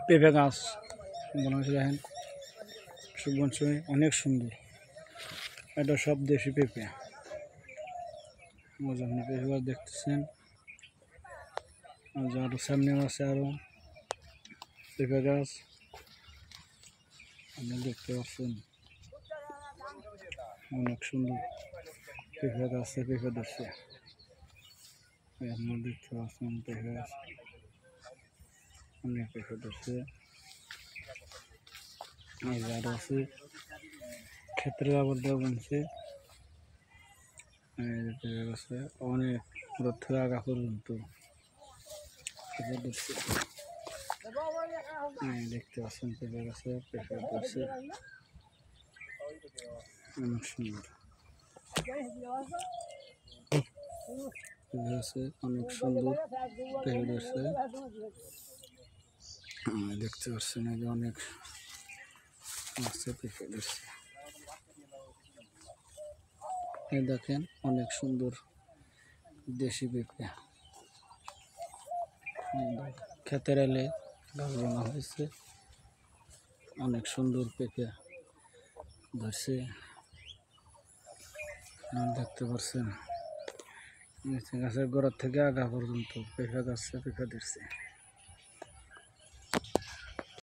পেঁপে গাছ মনে হচ্ছে দেখেন সুবনসই অনেক সুন্দর। এটা সব দেশি পেঁপে। মজা পেঁপে গাছ দেখতেছেন, আরো সামনে আছে আরো পেঁপে গাছ আপনি দেখতে পাচ্ছেন। অনেক সুন্দর পেঁপে গাছে পেঁপে ধরছে। আপনারা দেখতে পাচ্ছেন পেঁপে গাছ অনেক পেঁপে ধরছে। আরো আছে ক্ষেত্রে আবার দেওয়া বলছে পেঁপে গাছে অনেক রোদ থেকে আগা পর্যন্ত পেঁপে ধরছে। দেখতে পাচ্ছেন পেঁপে গাছে পেঁপে ধরছে অনেক সুন্দর। অনেক সুন্দর পেঁপে ধরছে দেখতে পাচ্ছেন। এই যে অনেক আছে পেঁপে ধরছে। এই দেখেন অনেক সুন্দর দেশি পেঁপে ক্ষেতের এলে লাগানো হয়েছে। অনেক সুন্দর পেঁপে ধরছে দেখতে পাচ্ছেন। গাছের গোড়ার থেকে আগা পর্যন্ত পেঁপে গাছে পেঁপে ধরছে।